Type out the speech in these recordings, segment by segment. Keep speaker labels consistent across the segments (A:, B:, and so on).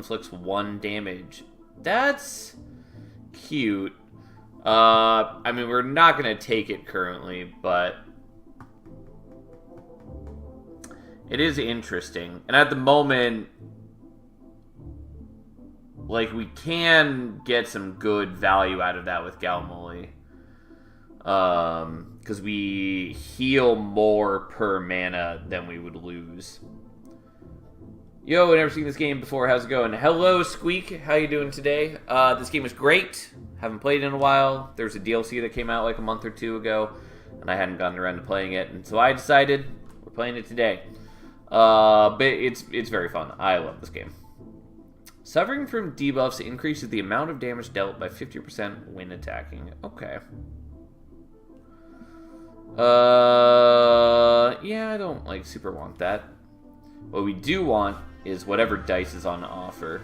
A: inflicts 1 damage. That's cute. I mean, we're not going to take it currently, but it is interesting. And at the moment, like, we can get some good value out of that with Galmoli. Because we heal more per mana than we would lose. Yo, never seen this game before. How's it going? Hello, Squeak. How you doing today? This game is great. Haven't played in a while. There's a DLC that came out like a month or 2 ago, and I hadn't gotten around to playing it, and so I decided we're playing it today. But it's very fun. I love this game. Suffering from debuffs increases the amount of damage dealt by 50% when attacking. Okay. Yeah, I don't like super want that. What we do want is whatever dice is on offer.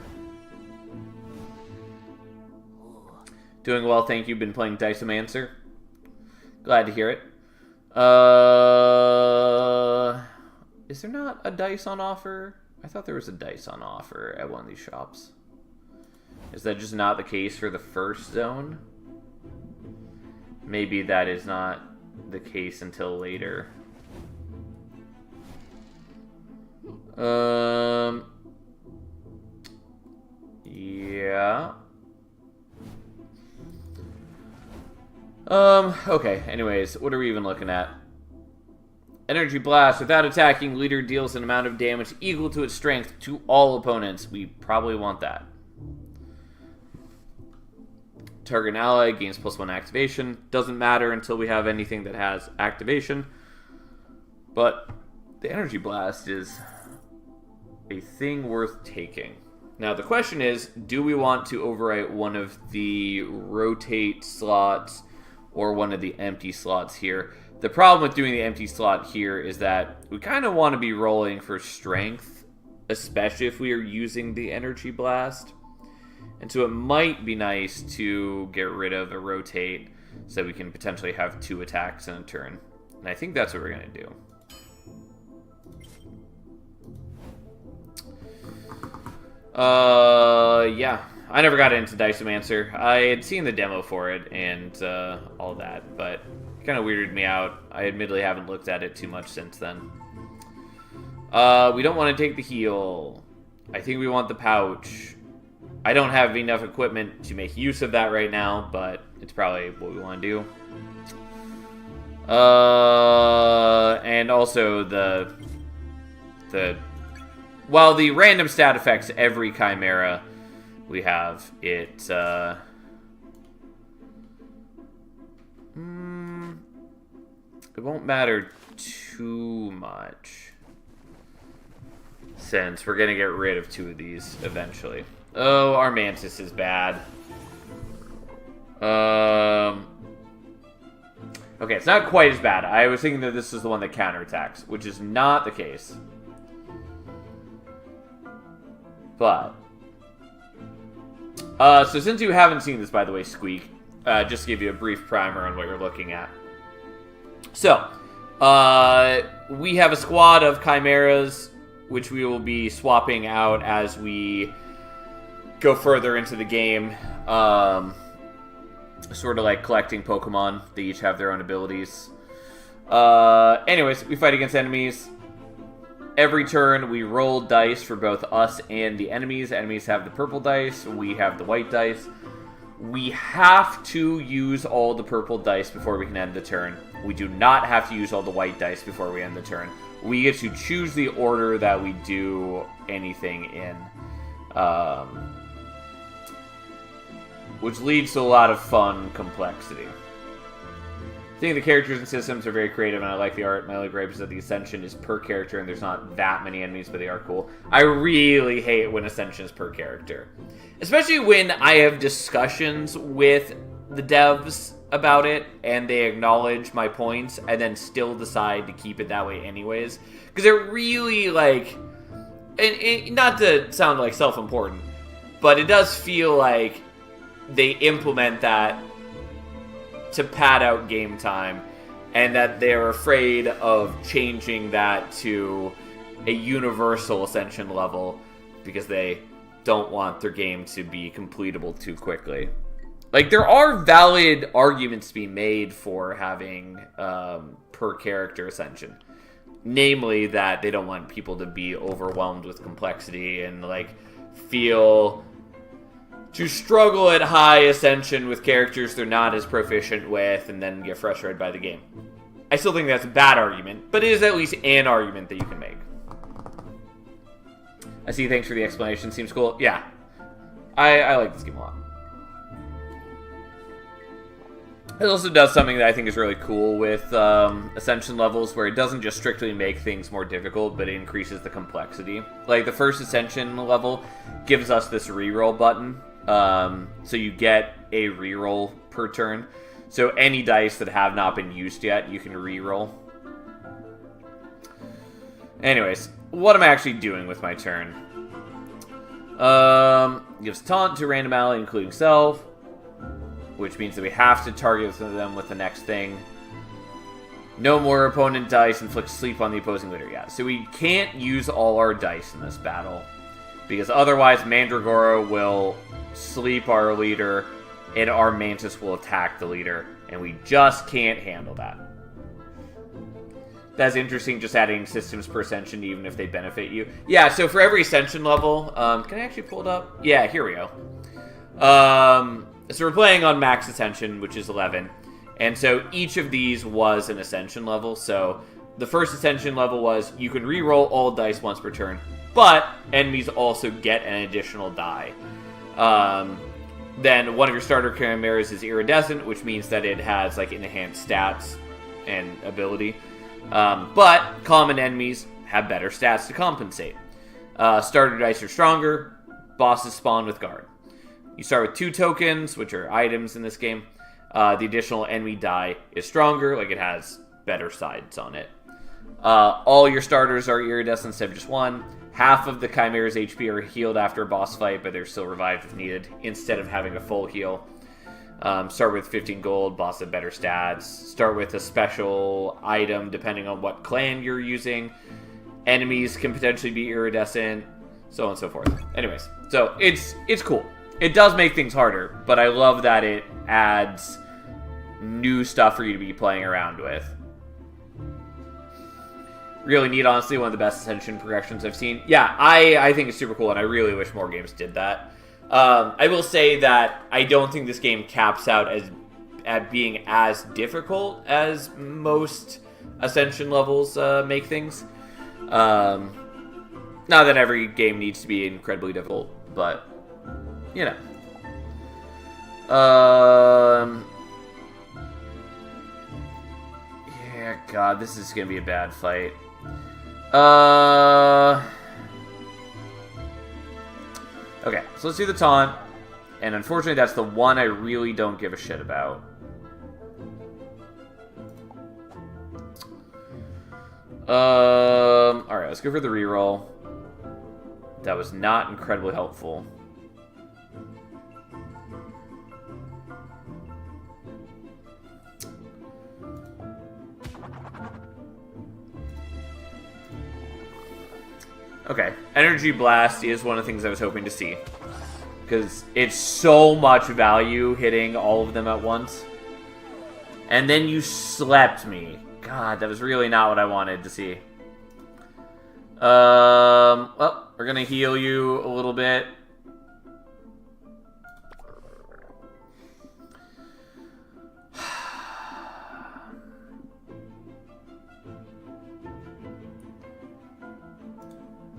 A: Doing well, thank you. Been playing Dicemancer. Glad to hear it. Is there not a dice on offer? I thought there was a dice on offer at one of these shops. Is that just not the case for the first zone? Maybe that is not the case until later. Yeah. Okay, anyways, what are we even looking at? Energy Blast. Without attacking, leader deals an amount of damage equal to its strength to all opponents. We probably want that. Target ally gains +1 activation. Doesn't matter until we have anything that has activation. But the Energy Blast is a thing worth taking. Now the question is, do we want to overwrite one of the rotate slots or one of the empty slots here? The problem with doing the empty slot here is that we kind of want to be rolling for strength, especially if we are using the Energy Blast. And so it might be nice to get rid of a rotate so that we can potentially have 2 attacks in a turn. And I think that's what we're going to do. Yeah. I never got into Dicemancer. I had seen the demo for it and all that, but it kind of weirded me out. I admittedly haven't looked at it too much since then. We don't want to take the heal. I think we want the pouch. I don't have enough equipment to make use of that right now, but it's probably what we want to do. And also while the random stat affects every Chimera we have, it won't matter too much since we're gonna get rid of 2 of these eventually. Oh, our Mantis is bad. Okay, it's not quite as bad. I was thinking that this is the one that counterattacks, which is not the case. But so since you haven't seen this, by the way, Squeak, just to give you a brief primer on what you're looking at. So, we have a squad of Chimeras, which we will be swapping out as we go further into the game. Sort of like collecting Pokemon. They each have their own abilities. Anyways, we fight against enemies. Every turn, we roll dice for both us and the enemies. Enemies have the purple dice. We have the white dice. We have to use all the purple dice before we can end the turn. We do not have to use all the white dice before we end the turn. We get to choose the order that we do anything in. Which leads to a lot of fun complexity. I think the characters and systems are very creative, and I like the art. My only gripe is that the Ascension is per character, and there's not that many enemies, but they are cool. I really hate when Ascension is per character. Especially when I have discussions with the devs about it, and they acknowledge my points, and then still decide to keep it that way anyways. Because it really, like... not to sound, like, self-important, but it does feel like they implement that to pad out game time, and that they're afraid of changing that to a universal Ascension level because they don't want their game to be completable too quickly. Like, there are valid arguments to be made for having per character ascension. Namely, that they don't want people to be overwhelmed with complexity and, like, feel to struggle at high ascension with characters they're not as proficient with and then get frustrated by the game. I still think that's a bad argument, but it is at least an argument that you can make. I see, thanks for the explanation. Seems cool. Yeah. I like this game a lot. It also does something that I think is really cool with Ascension levels, where it doesn't just strictly make things more difficult, but it increases the complexity. Like, the first Ascension level gives us this reroll button, so you get a reroll per turn. So any dice that have not been used yet, you can reroll. Anyways, what am I actually doing with my turn? Gives taunt to random ally, including self, which means that we have to target them with the next thing. No more opponent dice, inflict sleep on the opposing leader. Yeah, so we can't use all our dice in this battle, because otherwise Mandragora will sleep our leader, and our Mantis will attack the leader, and we just can't handle that. That's interesting, just adding systems per ascension, even if they benefit you. Yeah, so for every ascension level, can I actually pull it up? Yeah, here we go. So we're playing on max ascension, which is 11. And so each of these was an ascension level. So the first ascension level was you can re-roll all dice once per turn, but enemies also get an additional die. Then one of your starter chimeras is iridescent, which means that it has like enhanced stats and ability. But common enemies have better stats to compensate. Starter dice are stronger. Bosses spawn with guard. You start with 2 tokens, which are items in this game. The additional enemy die is stronger, like it has better sides on it. All your starters are iridescent instead of just 1. Half of the Chimera's HP are healed after a boss fight, but they're still revived if needed, instead of having a full heal. Start with 15 gold, boss have better stats. Start with a special item depending on what clan you're using. Enemies can potentially be iridescent, so on and so forth. Anyways, so it's cool. It does make things harder, but I love that it adds new stuff for you to be playing around with. Really neat, honestly. One of the best Ascension progressions I've seen. Yeah, I think it's super cool, and I really wish more games did that. I will say that I don't think this game caps out at being as difficult as most Ascension levels make things. Not that every game needs to be incredibly difficult, but you know. Yeah, God, this is gonna be a bad fight. Okay, so let's do the taunt. And unfortunately, that's the one I really don't give a shit about. Alright, let's go for the reroll. That was not incredibly helpful. Okay, Energy Blast is one of the things I was hoping to see. Because it's so much value hitting all of them at once. And then you slept me. God, that was really not what I wanted to see. Well, we're gonna heal you a little bit.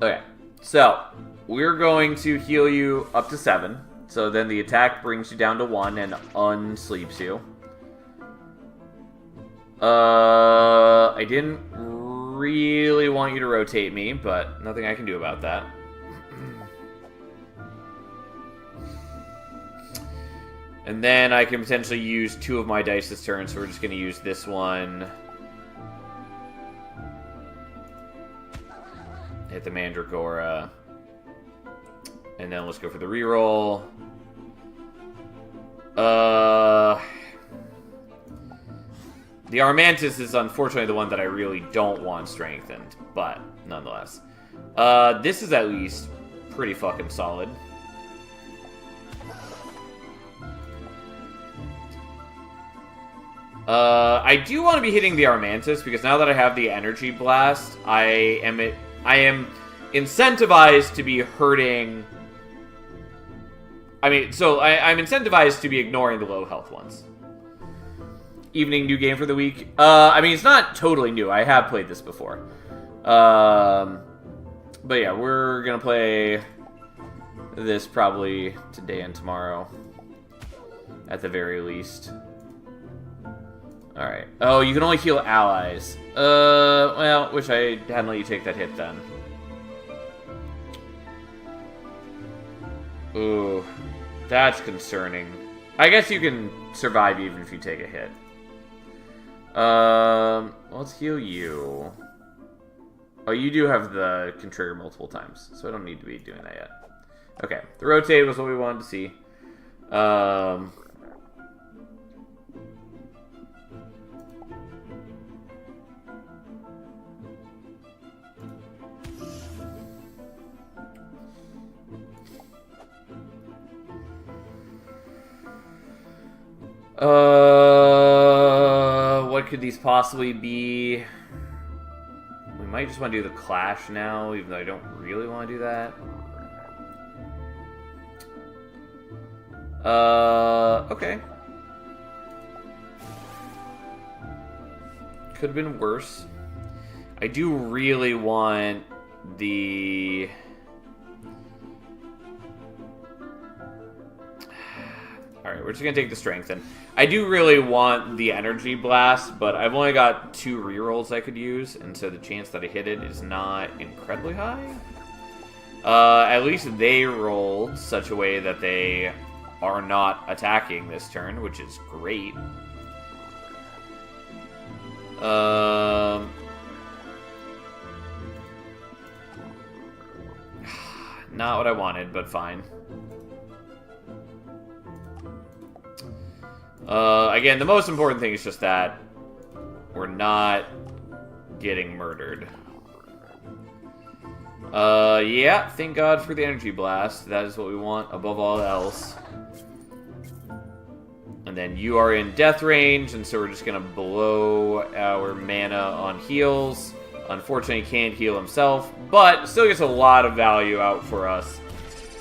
A: Okay, so we're going to heal you up to 7. So then the attack brings you down to 1 and unsleeps you. I didn't really want you to rotate me, but nothing I can do about that. And then I can potentially use 2 of my dice this turn, so we're just going to use this one. Hit the Mandragora. And then let's go for the reroll. The Armantis is unfortunately the one that I really don't want strengthened, but nonetheless. This is at least pretty fucking solid. I do want to be hitting the Armantis, because now that I have the Energy Blast, I am incentivized to be hurting... I'm incentivized to be ignoring the low health ones. Evening new game for the week. It's not totally new. I have played this before. But yeah, we're gonna play this probably today and tomorrow, at the very least. Alright. Oh, you can only heal allies. Well, wish I hadn't let you take that hit then. Ooh, that's concerning. I guess you can survive even if you take a hit. Let's heal you. Oh, you do have the can trigger multiple times, so I don't need to be doing that yet. Okay, the rotate was what we wanted to see. What could these possibly be? We might just want to do the Clash now, even though I don't really want to do that. Okay. Could have been worse. I do really want the... Alright, we're just going to take the Strengthen. I do really want the Energy Blast, but I've only got 2 rerolls I could use, and so the chance that I hit it is not incredibly high. At least they rolled such a way that they are not attacking this turn, which is great. Not what I wanted, but fine. Again, the most important thing is just that we're not getting murdered. Yeah, thank God for the Energy Blast. That is what we want above all else. And then you are in death range, and so we're just gonna blow our mana on heals. Unfortunately, he can't heal himself, but still gets a lot of value out for us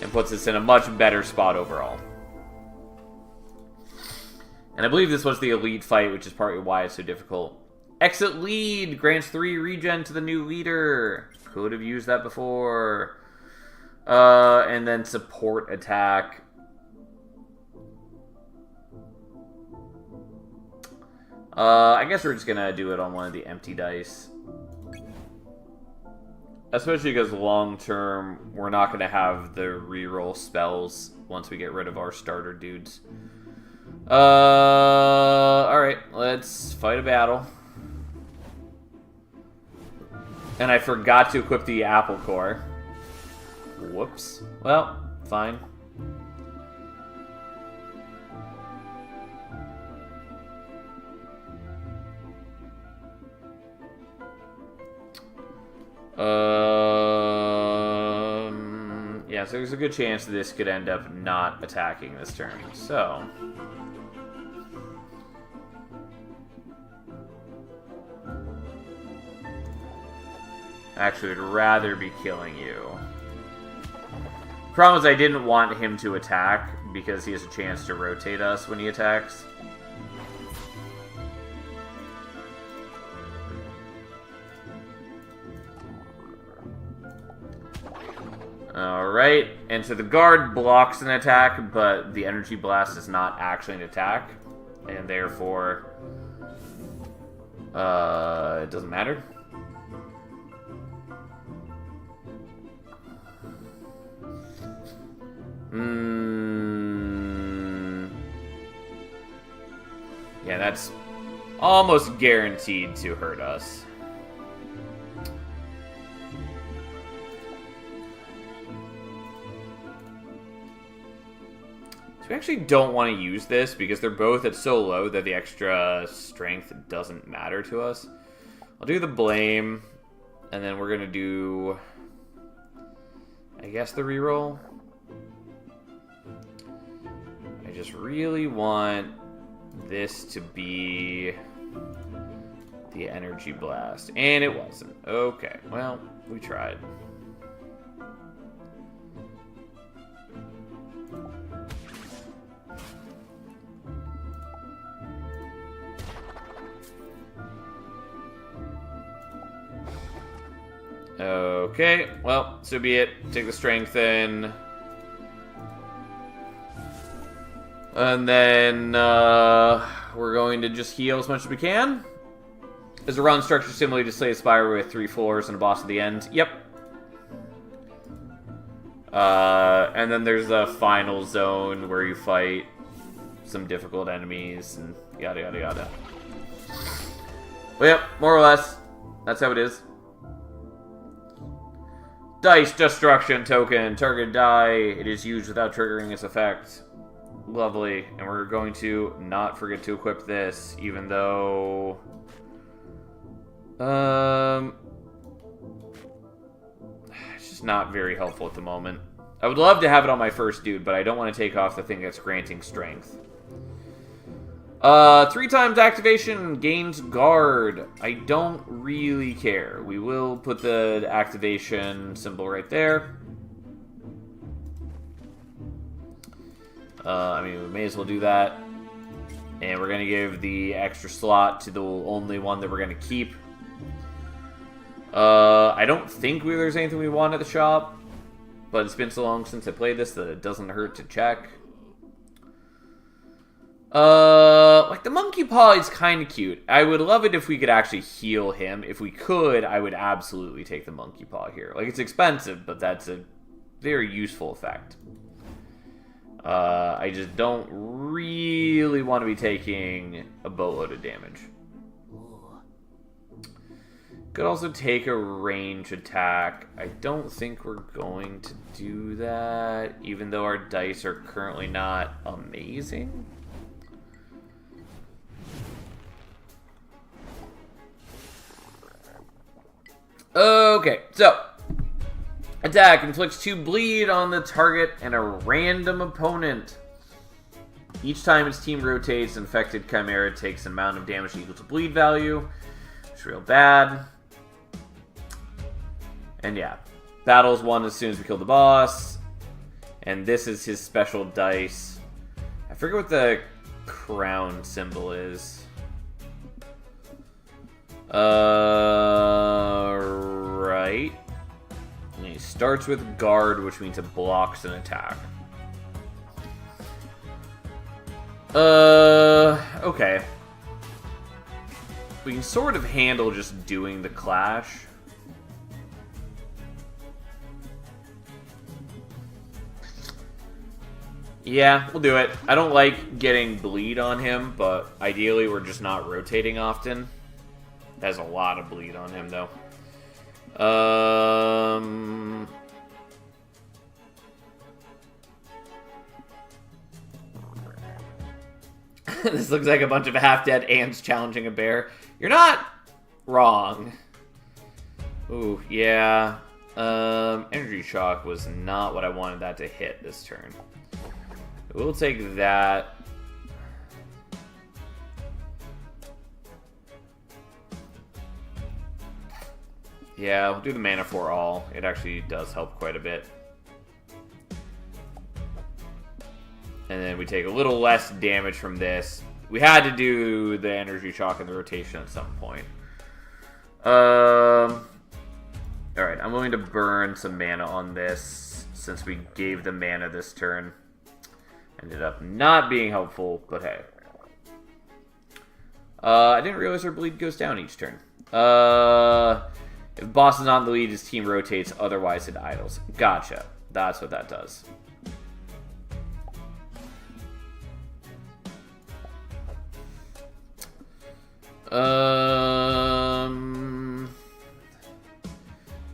A: and puts us in a much better spot overall. And I believe this was the elite fight, which is partly why it's so difficult. Exit lead grants 3 regen to the new leader. Could have used that before. And then support attack. I guess we're just gonna do it on one of the empty dice. Especially because long term, we're not gonna have the reroll spells once we get rid of our starter dudes. Alright, let's fight a battle. And I forgot to equip the Apple Core. Whoops. Well, fine. Yeah, so there's a good chance this could end up not attacking this turn. So... Actually, would rather be killing you. Problem is, I didn't want him to attack, because he has a chance to rotate us when he attacks. Alright, and so the guard blocks an attack, but the Energy Blast is not actually an attack, and therefore, it doesn't matter. Yeah, that's almost guaranteed to hurt us. So we actually don't want to use this because they're both at so low that the extra strength doesn't matter to us. I'll do the blame, and then we're going to do, I guess, the reroll. just really want this to be the energy blast. And it wasn't. Okay, well, we tried. Okay, well, so be it. Take the strengthen. And then we're going to just heal as much as we can. Is a run structure similar to Slay the Spire with 3 floors and a boss at the end? Yep. And then there's the final zone where you fight some difficult enemies and yada yada yada. But yep, more or less, that's how it is. Dice Destruction token. Target die. It is used without triggering its effect. Lovely. And we're going to not forget to equip this, even though... it's just not very helpful at the moment. I would love to have it on my first dude, but I don't want to take off the thing that's granting strength. 3 times activation gains guard. I don't really care. We will put the activation symbol right there. I mean, we may as well do that. And we're going to give the extra slot to the only one that we're going to keep. I don't think there's anything we want at the shop. But it's been so long since I played this that it doesn't hurt to check. Like the monkey paw is kind of cute. I would love it if we could actually heal him. If we could, I would absolutely take the monkey paw here. Like, it's expensive, but that's a very useful effect. I just don't really want to be taking a boatload of damage. Could also take a range attack. I don't think we're going to do that, even though our dice are currently not amazing. Okay, so attack inflicts 2 bleed on the target and a random opponent. Each time its team rotates, infected chimera takes an amount of damage equal to bleed value. It's real bad. And yeah, battle's won as soon as we kill the boss. And this is his special dice. I forget what the crown symbol is. Right. And he starts with guard, which means it blocks an attack. Okay. We can sort of handle just doing the clash. Yeah, we'll do it. I don't like getting bleed on him, but ideally we're just not rotating often. Has a lot of bleed on him, though. This looks like a bunch of half-dead ants challenging a bear. You're not wrong. Ooh, yeah. Energy shock was not what I wanted that to hit this turn. We'll take that. Yeah, we'll do the mana for all. It actually does help quite a bit. And then we take a little less damage from this. We had to do the energy shock and the rotation at some point. Alright, I'm willing to burn some mana on this since we gave the mana this turn. Ended up not being helpful, but hey. I didn't realize our bleed goes down each turn. If boss is on the lead, his team rotates, otherwise it idles. Gotcha. That's what that does.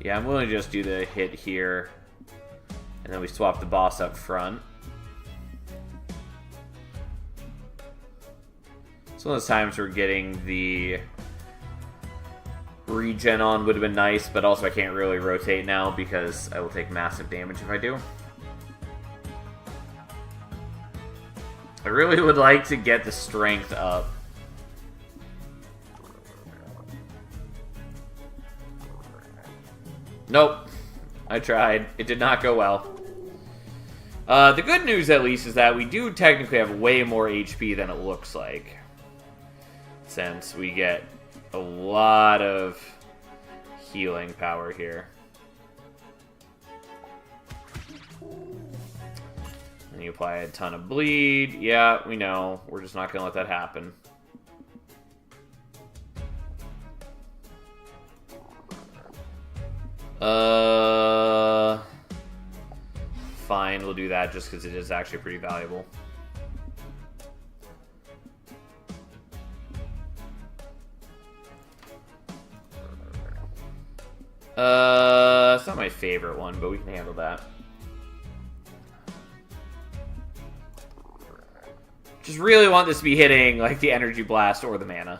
A: Yeah, I'm willing to just do the hit here. And then we swap the boss up front. It's one of those times we're getting the regen on would have been nice, but also I can't really rotate now because I will take massive damage if I do. I really would like to get the strength up. Nope. I tried. It did not go well. The good news, at least, is that we do technically have way more HP than it looks like. Since we get a lot of healing power here. And you apply a ton of bleed. Yeah, we know. We're just not going to let that happen. Fine, we'll do that just because it is actually pretty valuable. It's not my favorite one, but we can handle that. Just really want this to be hitting, like, the Energy Blast or the mana.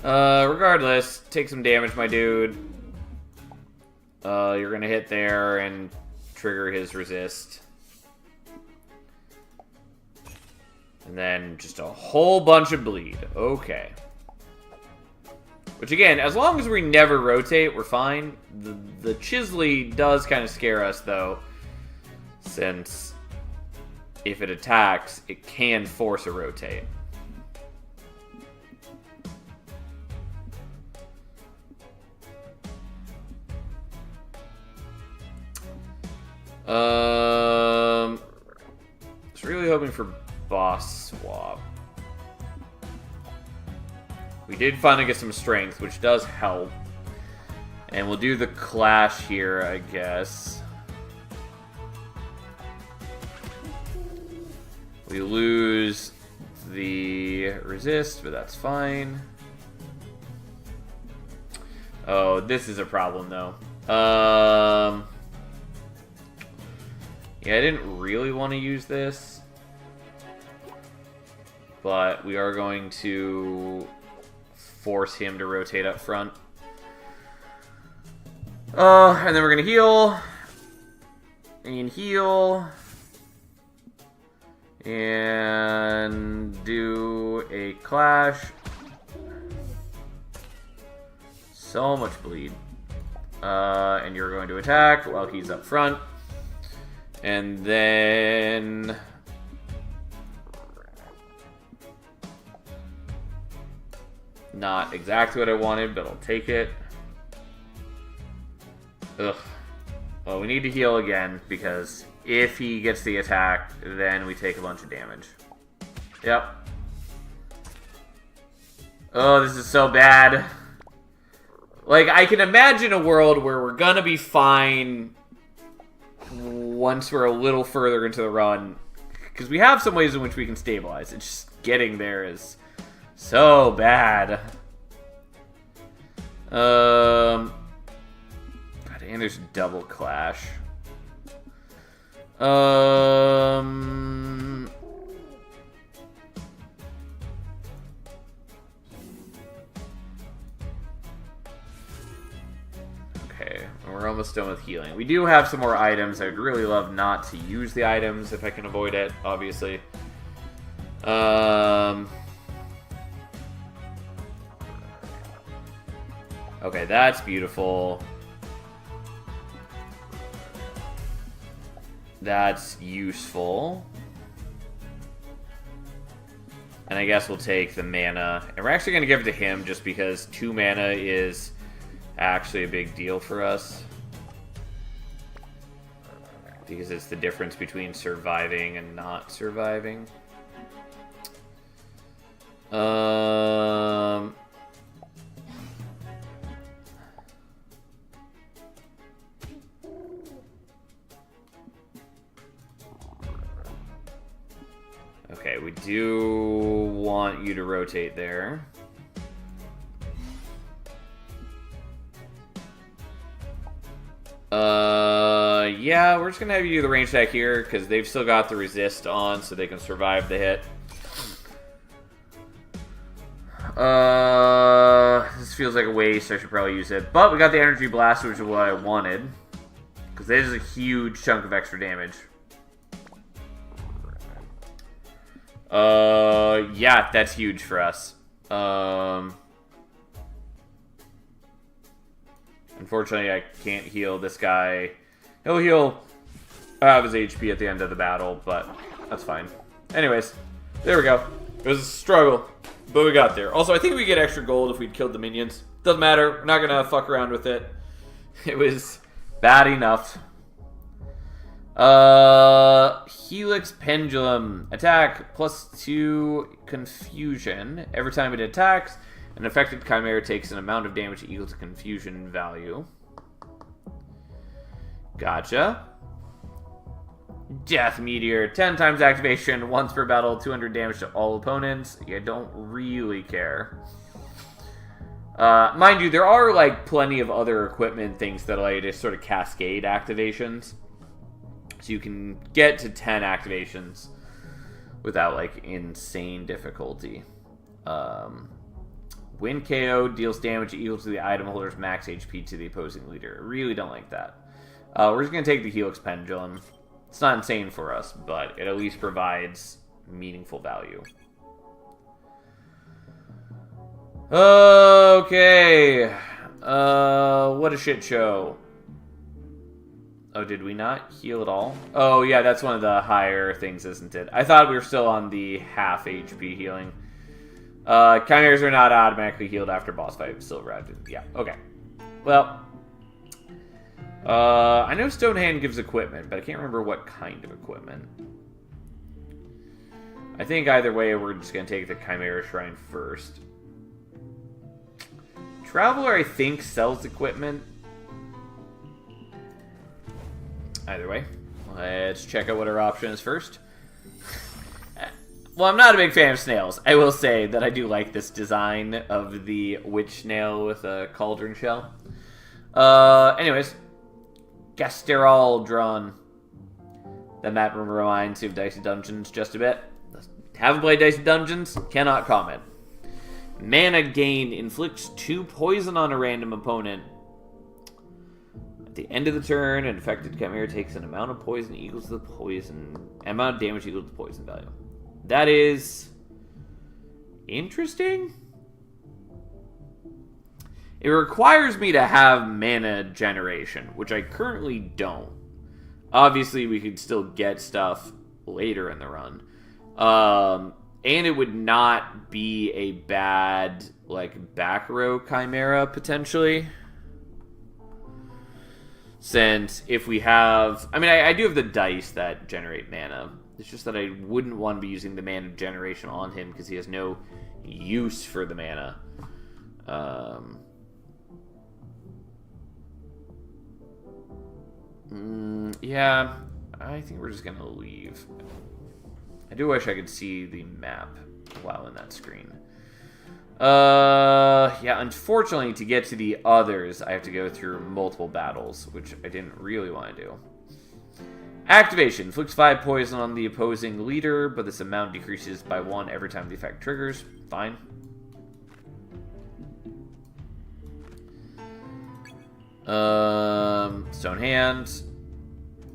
A: Regardless, take some damage, my dude. You're gonna hit there and trigger his resist. And then just a whole bunch of bleed. Okay. Which, again, as long as we never rotate, we're fine. The Chisley does kind of scare us, though. Since if it attacks, it can force a rotate. Was really hoping for boss swap. We did finally get some strength, which does help. And we'll do the clash here, I guess. We lose the resist, but that's fine. Oh, this is a problem, though. Yeah, I didn't really want to use this. But we are going to force him to rotate up front. And then we're going to heal. And heal. And do a clash. So much bleed. And you're going to attack while he's up front. And then not exactly what I wanted, but I'll take it. Ugh. Well, we need to heal again, because if he gets the attack, then we take a bunch of damage. Yep. Oh, this is so bad. Like, I can imagine a world where we're gonna be fine once we're a little further into the run, because we have some ways in which we can stabilize. It's just getting there is so bad. God, and there's double clash. Okay, we're almost done with healing. We do have some more items. I'd really love not to use the items if I can avoid it, obviously. Okay, that's beautiful. That's useful. And I guess we'll take the mana. And we're actually going to give it to him just because 2 mana is actually a big deal for us. Because it's the difference between surviving and not surviving. Okay, we do want you to rotate there. Yeah, we're just gonna have you do the range attack here, because they've still got the resist on, so they can survive the hit. This feels like a waste, I should probably use it. But we got the energy blast, which is what I wanted. Because this is a huge chunk of extra damage. Yeah, that's huge for us. Unfortunately, I can't heal this guy. He'll heal half his HP at the end of the battle, but that's fine. Anyways, there we go. It was a struggle, but we got there. Also, I think we get extra gold if we'd killed the minions. Doesn't matter. We're not gonna fuck around with it. It was bad enough. Helix Pendulum. Attack +2 confusion. Every time it attacks, an affected chimera takes an amount of damage equal to confusion value. Gotcha. Death Meteor. 10 times activation, once per battle, 200 damage to all opponents. You don't really care. Mind you, there are like plenty of other equipment things that allow you to sort of cascade activations. So you can get to 10 activations without like insane difficulty. Wind KO deals damage equal to the item holder's max HP to the opposing leader. I really don't like that. We're just going to take the Helix Pendulum. It's not insane for us, but it at least provides meaningful value. Okay. What a shit show. Oh, did we not heal at all? Oh, yeah, that's one of the higher things, isn't it? I thought we were still on the half HP healing. Chimeras are not automatically healed after boss fight. Still routed. Yeah, okay. Well, I know Stone Hand gives equipment, but I can't remember what kind of equipment. I think either way, we're just going to take the Chimera Shrine first. Traveler, I think, sells equipment. Either way, let's check out what our option is first. Well, I'm not a big fan of snails. I will say that I do like this design of the witch snail with a cauldron shell. Anyways, Gasterol drawn. That map reminds me of Dicey Dungeons just a bit. Haven't played Dicey Dungeons, cannot comment. Mana gain inflicts 2 poison on a random opponent. At the end of the turn, an affected chimera takes an amount of poison equal to the poison amount of damage equal to the poison value. That is interesting. It requires me to have mana generation, which I currently don't. Obviously, we could still get stuff later in the run. And it would not be a bad, like, back row chimera, potentially. Since if we have... I mean, I do have the dice that generate mana. It's just that I wouldn't want to be using the mana generation on him because he has no use for the mana. Yeah, I think we're just going to leave. I do wish I could see the map while in that screen. Yeah, unfortunately, to get to the others, I have to go through multiple battles, which I didn't really want to do. Activation. Inflicts 5 poison on the opposing leader, but this amount decreases by 1 every time the effect triggers. Fine. Stone Hands.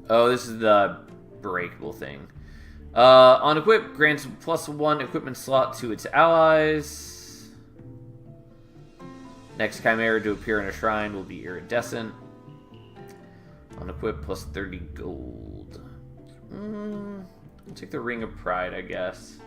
A: Oh, this is the breakable thing. On equip, grants +1 equipment slot to its allies. Next chimera to appear in a shrine will be iridescent. On equip, +30 gold. I'll take the Ring of Pride, I guess.